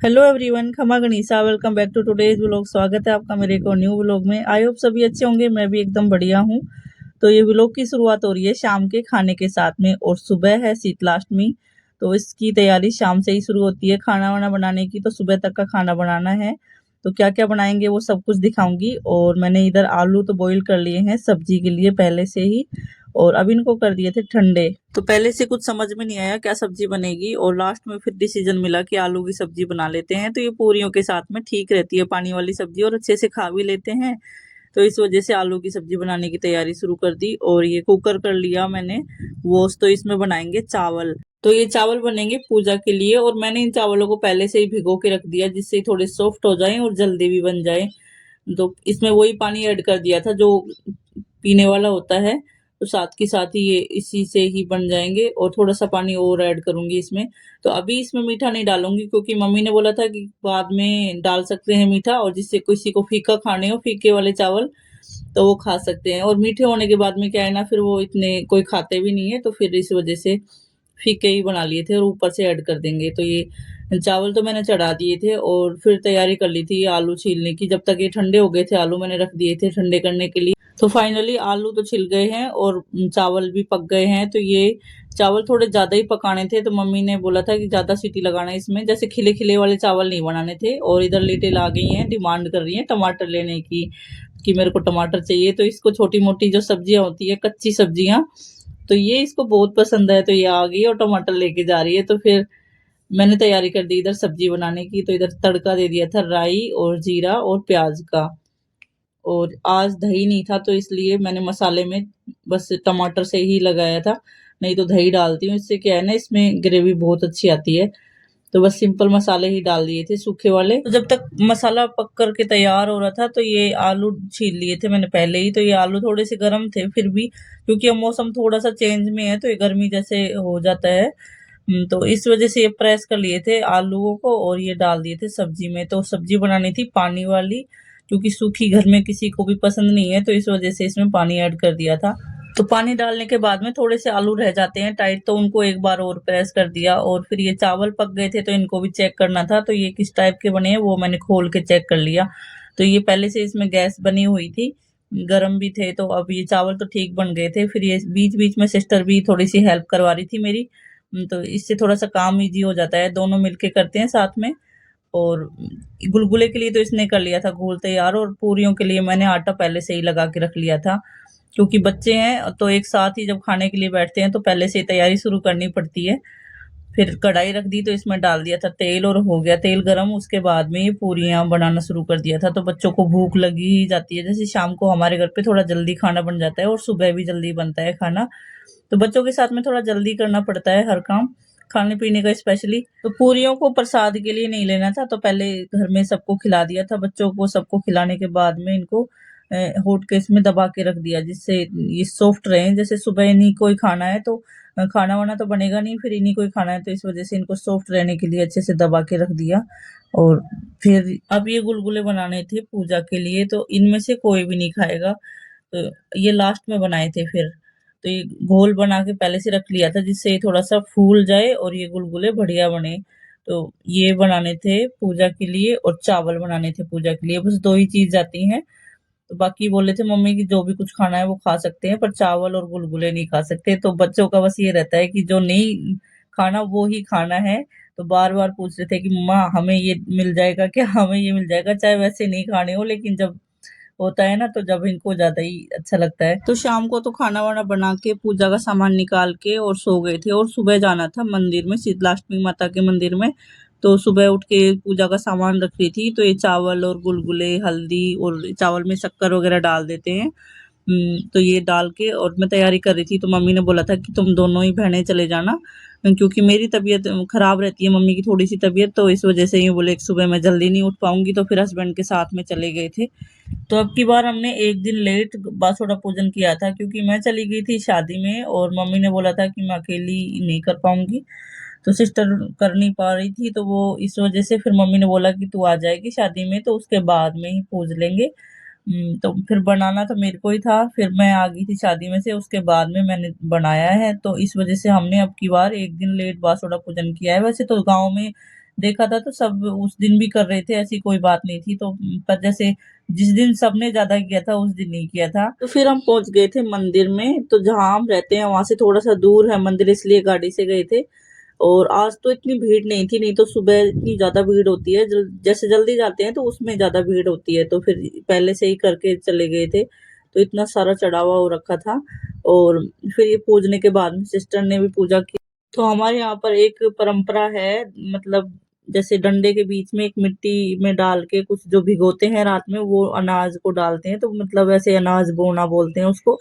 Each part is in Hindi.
हेलो एवरीवन, खमा गनीसा, welcome back to today's vlog. स्वागत है आपका मेरे एक और न्यू व्लॉग में। आई होप सभी अच्छे होंगे, मैं भी एकदम बढ़िया हूँ। तो ये व्लॉग की शुरुआत हो रही है शाम के खाने के साथ में, और सुबह है शीतलाष्टमी। तो इसकी तैयारी शाम से ही शुरू होती है खाना वाना बनाने की। तो सुबह तक का खाना बनाना है, तो क्या क्या बनाएंगे वो सब कुछ दिखाऊंगी। और मैंने इधर आलू तो बॉईल कर लिए हैं सब्जी के लिए पहले से ही, और अब इनको कर दिए थे ठंडे। तो पहले से कुछ समझ में नहीं आया क्या सब्जी बनेगी, और लास्ट में फिर डिसीजन मिला कि आलू की सब्जी बना लेते हैं। तो ये पूरियों के साथ में ठीक रहती है पानी वाली सब्जी, और अच्छे से खा भी लेते हैं। तो इस वजह से आलू की सब्जी बनाने की तैयारी शुरू कर दी, और ये कुकर कर लिया मैंने वॉश। तो इसमें बनाएंगे चावल। तो ये चावल बनेंगे पूजा के लिए, और मैंने इन चावलों को पहले से ही भिगो के रख दिया, जिससे थोड़े सॉफ्ट हो जाएं और जल्दी भी बन जाए। तो इसमें वही पानी ऐड कर दिया था जो पीने वाला होता है, तो साथ के साथ ही ये इसी से ही बन जाएंगे। और थोड़ा सा पानी और ऐड करूंगी इसमें। तो अभी इसमें मीठा नहीं डालूंगी, क्योंकि मम्मी ने बोला था कि बाद में डाल सकते हैं मीठा, और जिससे किसी को फीका खाने हो, फीके वाले चावल, तो वो खा सकते हैं। और मीठे होने के बाद में क्या है ना, फिर वो इतने कोई खाते भी नहीं है, तो फिर इस वजह से फीके ही बना लिए थे, और ऊपर से ऐड कर देंगे। तो ये चावल तो मैंने चढ़ा दिए थे, और फिर तैयारी कर ली थी आलू छीलने की। जब तक ये ठंडे हो गए थे आलू, मैंने रख दिए थे ठंडे करने के लिए। तो फाइनली आलू तो छिल गए हैं और चावल भी पक गए हैं। तो ये चावल थोड़े ज्यादा ही पकाने थे, तो मम्मी ने बोला था कि ज्यादा सीटी लगाना इसमें, जैसे खिले खिले वाले चावल नहीं बनाने थे। और इधर लिटिल आ गई हैं, डिमांड कर रही हैं टमाटर लेने की, कि मेरे को टमाटर चाहिए। तो इसको छोटी मोटी जो सब्जियां होती है, कच्ची सब्जियां, तो ये इसको बहुत पसंद है। तो ये आ गई और टमाटर लेके जा रही है। तो फिर मैंने तैयारी कर दी इधर सब्जी बनाने की। तो इधर तड़का दे दिया था राई और जीरा और प्याज का। और आज दही नहीं था, तो इसलिए मैंने मसाले में बस टमाटर से ही लगाया था। नहीं तो दही डालती हूँ, इससे क्या है ना, इसमें ग्रेवी बहुत अच्छी आती है। तो बस सिंपल मसाले ही डाल दिए थे सूखे वाले। तो जब तक मसाला पक करके तैयार हो रहा था, तो ये आलू छील लिए थे मैंने पहले ही। तो ये आलू थोड़े से गर्म थे फिर भी, क्योंकि अब मौसम थोड़ा सा चेंज में है, तो ये गर्मी जैसे हो जाता है। तो इस वजह से ये प्रेस कर लिए थे आलूओं को, और ये डाल दिए थे सब्जी में। तो सब्जी बनानी थी पानी वाली, क्योंकि सूखी घर में किसी को भी पसंद नहीं है, तो इस वजह से इसमें पानी ऐड कर दिया था। तो पानी डालने के बाद में थोड़े से आलू रह जाते हैं टाइट, तो उनको एक बार और प्रेस कर दिया। और फिर ये चावल पक गए थे, तो इनको भी चेक करना था। तो ये किस टाइप के बने हैं वो मैंने खोल के चेक कर लिया। तो ये पहले से इसमें गैस बनी हुई थी, गरम भी थे। तो अब ये चावल तो ठीक बन गए थे। फिर ये बीच बीच में सिस्टर भी थोड़ी सी हेल्प करवा रही थी मेरी। तो इससे थोड़ा सा काम इजी हो जाता है, दोनों मिलके करते हैं साथ में। और गुलगुले के लिए तो इसने कर लिया था घोल तैयार, और पूरियों के लिए मैंने आटा पहले से ही लगा के रख लिया था। क्योंकि बच्चे हैं, तो एक साथ ही जब खाने के लिए बैठते हैं, तो पहले से ही तैयारी शुरू करनी पड़ती है। फिर कढ़ाई रख दी, तो इसमें डाल दिया था तेल, और हो गया तेल गरम। उसके बाद में ये पूरियां बनाना शुरू कर दिया था। तो बच्चों को भूख लगी ही जाती है, जैसे शाम को हमारे घर पे थोड़ा जल्दी खाना बन जाता है, और सुबह भी जल्दी बनता है खाना। तो बच्चों के साथ में थोड़ा जल्दी करना पड़ता है हर काम, खाने पीने का स्पेशली। तो पूरियों को प्रसाद के लिए नहीं लेना था, तो पहले घर में सबको खिला दिया था बच्चों को। सबको खिलाने के बाद में इनको हॉट केस में दबा के रख दिया, जिससे ये सॉफ्ट रहे। जैसे सुबह इन्हीं को ही खाना है, तो खाना वाना तो बनेगा नहीं, फिर इन्हीं को ही खाना है, तो इस वजह से इनको सॉफ्ट रहने के लिए अच्छे से दबा के रख दिया। और फिर अब ये गुलगुले बनाने थे पूजा के लिए, तो इनमें से कोई भी नहीं खाएगा, तो ये लास्ट में बनाए थे फिर। तो ये घोल बना के पहले से रख लिया था, जिससे ये थोड़ा सा फूल जाए और ये गुलगुले बढ़िया बने। तो ये बनाने थे पूजा के लिए, और चावल बनाने थे पूजा के लिए। बस दो ही चीज जाती हैं। तो बाकी बोले थे मम्मी की जो भी कुछ खाना है वो खा सकते हैं, पर चावल और गुलगुले नहीं खा सकते। तो बच्चों का बस ये रहता है कि जो नहीं खाना वो ही खाना है। तो बार बार पूछ रहे थे कि मम्मा हमें ये मिल जाएगा क्या, हमें ये मिल जाएगा, चाहे वैसे नहीं खाने हो, लेकिन जब होता है ना, तो जब इनको ज्यादा ही अच्छा लगता है। तो शाम को तो खाना वाना बना के पूजा का सामान निकाल के और सो गए थे, और सुबह जाना था मंदिर में, शीतलाष्टमी माता के मंदिर में। तो सुबह उठ के पूजा का सामान रख रही थी। तो ये चावल और गुलगुले, हल्दी, और चावल में शक्कर वगैरह डाल देते हैं। तो ये डाल के और मैं तैयारी कर रही थी। तो मम्मी ने बोला था कि तुम दोनों ही बहनें चले जाना, क्योंकि मेरी तबीयत खराब रहती है, मम्मी की थोड़ी सी तबीयत, तो इस वजह से ये बोले सुबह मैं जल्दी नहीं उठ पाऊंगी। तो फिर हस्बैंड के साथ में चले गए थे। तो अब की बार हमने एक दिन लेट बासोड़ा पूजन किया था, क्योंकि मैं चली गई थी शादी में, और मम्मी ने बोला था कि मैं अकेली नहीं कर पाऊंगी। तो सिस्टर कर नहीं पा रही थी, तो वो इस वजह से फिर मम्मी ने बोला कि तू आ जाएगी शादी में, तो उसके बाद में ही पूज लेंगे। तो फिर बनाना तो मेरे को ही था। फिर मैं आ गई थी शादी में से, उसके बाद में मैंने बनाया है। तो इस वजह से हमने अब की बार एक दिन लेट बासोड़ा पूजन किया है। वैसे तो गाँव में देखा था तो सब उस दिन भी कर रहे थे, ऐसी कोई बात नहीं थी। तो पर जैसे जिस दिन सबने ज्यादा किया था उस दिन नहीं किया था। तो फिर हम पहुंच गए थे मंदिर में। तो जहाँ हम रहते हैं वहां से थोड़ा सा दूर है मंदिर, इसलिए गाड़ी से गए थे। और आज तो इतनी भीड़ नहीं थी, नहीं तो सुबह इतनी ज्यादा भीड़ होती है। जैसे जल्दी जाते हैं तो उसमें ज्यादा भीड़ होती है, तो फिर पहले से ही करके चले गए थे। तो इतना सारा चढ़ावा हो रखा था। और फिर ये पूजने के बाद में सिस्टर ने भी पूजा की। तो हमारे यहाँ पर एक परंपरा है, मतलब जैसे डंडे के बीच में एक मिट्टी में डाल के कुछ जो भिगोते हैं रात में, वो अनाज को डालते हैं। तो मतलब ऐसे अनाज बोना बोलते हैं उसको।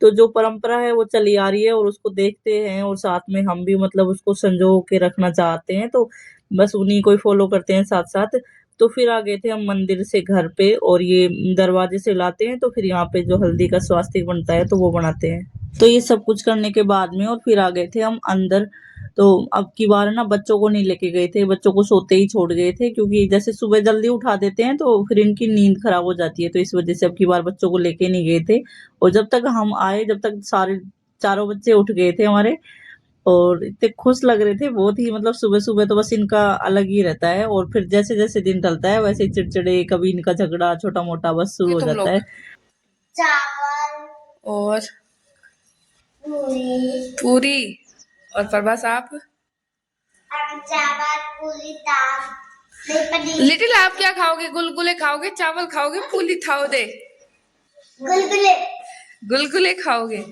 तो जो परंपरा है वो चली आ रही है और उसको देखते हैं, और साथ में हम भी मतलब उसको संजो के रखना चाहते हैं। तो बस उन्हीं को ही फॉलो करते हैं साथ साथ। तो फिर आ गए थे हम मंदिर से घर पे, और ये दरवाजे से लाते हैं। तो फिर यहाँ पे जो हल्दी का स्वास्तिक बनता है तो वो बनाते हैं। तो ये सब कुछ करने के बाद में और फिर आ गए थे हम अंदर। तो अब की बार ना बच्चों को नहीं लेके गए थे, बच्चों को सोते ही छोड़ गए थे, क्योंकि जैसे सुबह जल्दी उठा देते हैं तो फिर इनकी नींद खराब हो जाती है। तो इस वजह से अब की बार बच्चों को लेके नहीं गए थे। और जब तक हम आए, जब तक सारे चारों बच्चे उठ गए थे हमारे, और इतने खुश लग रहे थे बहुत ही। मतलब सुबह सुबह तो बस इनका अलग ही रहता है, और फिर जैसे जैसे दिन ढलता है वैसे ही चिड़चिड़े, कभी इनका झगड़ा छोटा मोटा बस शुरू हो तुम जाता लोग है। चावल और पूरी और प्रभास आप चावल पूरी दाल। लिटिल आप क्या खाओगे? गुलगुले खाओगे, चावल खाओगे, पूरी खाओ दे? गुलगुले। गुलगुले खाओगे?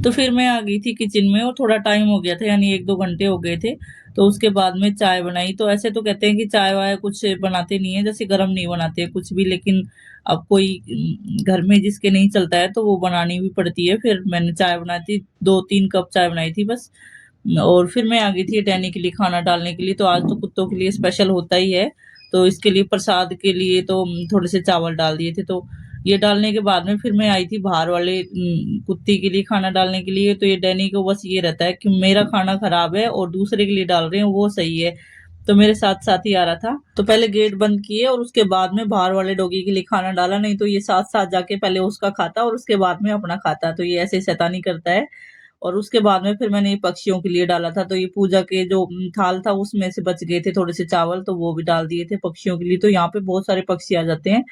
तो फिर मैं आ गई थी किचन में, और थोड़ा टाइम हो गया था, यानी 1-2 घंटे हो गए थे। तो उसके बाद में चाय बनाई। तो ऐसे तो कहते हैं कि चाय वाय कुछ बनाते नहीं है, जैसे गर्म नहीं बनाते कुछ भी, लेकिन अब कोई घर में जिसके नहीं चलता है तो वो बनानी भी पड़ती है। फिर मैंने चाय बनाई थी, 2-3 कप चाय बनाई थी बस। और फिर मैं आ गई थी डैनी के लिए खाना डालने के लिए। तो आज तो कुत्तों के लिए स्पेशल होता ही है, तो इसके लिए प्रसाद के लिए तो थोड़े से चावल डाल दिए थे। तो ये डालने के बाद में फिर मैं आई थी बाहर वाले कुत्ती के लिए खाना डालने के लिए। तो ये डैनी को बस ये रहता है कि मेरा खाना खराब है और दूसरे के लिए डाल रहे हैं वो सही है। तो मेरे साथ साथ ही आ रहा था। तो पहले गेट बंद किए और उसके बाद में बाहर वाले डॉगी के लिए खाना डाला, नहीं तो ये साथ साथ जाके पहले उसका खाता और उसके बाद में अपना खाता। तो ये ऐसे शैतानी करता है। और उसके बाद में फिर मैंने ये पक्षियों के लिए डाला था। तो ये पूजा के जो थाल था उसमें से बच गए थे थोड़े से चावल, तो वो भी डाल दिए थे पक्षियों के लिए। तो यहाँ पे बहुत सारे पक्षी आ जाते हैं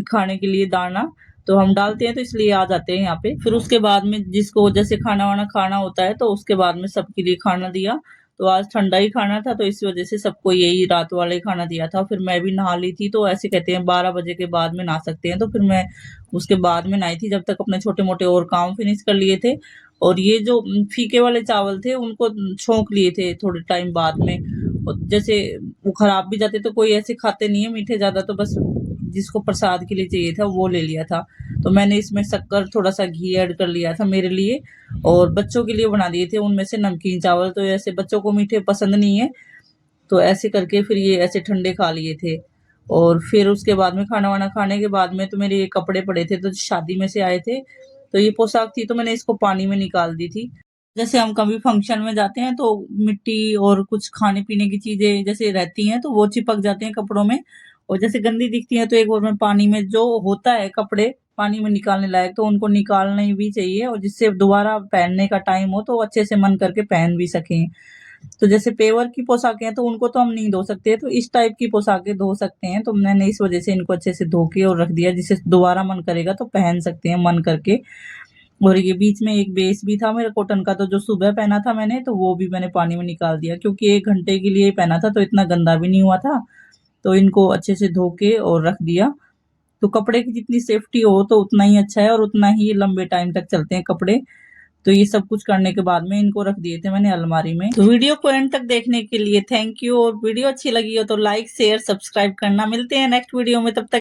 खाने के लिए दाना, तो हम डालते हैं तो इसलिए आ जाते हैं यहाँ पे। फिर उसके बाद में जिसको जैसे खाना वाना खाना होता है तो उसके बाद में सबके लिए खाना दिया। तो आज ठंडा ही खाना था, तो इस वजह से सबको यही रात वाला ही खाना दिया था। फिर मैं भी नहा ली थी। तो ऐसे कहते हैं 12 बजे के बाद में नहा सकते हैं, तो फिर मैं उसके बाद में नहाई थी, जब तक अपने छोटे मोटे और काम फिनिश कर लिए थे। और ये जो फीके वाले चावल थे उनको छोंक लिए थे थोड़े टाइम बाद में। और जैसे वो खराब भी जाते तो कोई ऐसे खाते नहीं है मीठे ज्यादा, तो बस जिसको प्रसाद के लिए चाहिए था वो ले लिया था। तो मैंने इसमें शक्कर थोड़ा सा घी ऐड कर लिया था मेरे लिए, और बच्चों के लिए बना दिए थे उनमें से नमकीन चावल। तो ऐसे बच्चों को मीठे पसंद नहीं है, तो ऐसे करके फिर ये ऐसे ठंडे खा लिए थे। और फिर उसके बाद में खाना वाना खाने के बाद में तो मेरे ये कपड़े पड़े थे तो शादी में से आए थे। तो ये पोशाक थी तो मैंने इसको पानी में निकाल दी थी। जैसे हम कभी फंक्शन में जाते हैं तो मिट्टी और कुछ खाने पीने की चीजें जैसे रहती हैं तो वो चिपक जाते हैं कपड़ों में, और जैसे गंदी दिखती है तो एक बार में पानी में जो होता है कपड़े पानी में निकालने लायक, तो उनको निकालना ही भी चाहिए, और जिससे दोबारा पहनने का टाइम हो तो अच्छे से मन करके पहन भी सकें। तो जैसे पेवर की पोशाकें हैं तो उनको तो हम नहीं धो सकते, तो इस टाइप की पोशाकें धो सकते हैं। तो मैंने इस वजह से इनको अच्छे से धो के और रख दिया, जिससे दोबारा मन करेगा तो पहन सकते हैं मन करके। और ये बीच में एक बेस भी था मेरा कॉटन का, तो जो सुबह पहना था मैंने तो वो भी मैंने पानी में निकाल दिया, क्योंकि 1 घंटे के लिए पहना था तो इतना गंदा भी नहीं हुआ था। तो इनको अच्छे से धो के और रख दिया। तो कपड़े की जितनी सेफ्टी हो तो उतना ही अच्छा है, और उतना ही लंबे टाइम तक चलते हैं कपड़े। तो ये सब कुछ करने के बाद में इनको रख दिए थे मैंने अलमारी में। तो वीडियो को एंड तक देखने के लिए थैंक यू, और वीडियो अच्छी लगी हो तो लाइक शेयर सब्सक्राइब करना। मिलते हैं नेक्स्ट वीडियो में, तब तक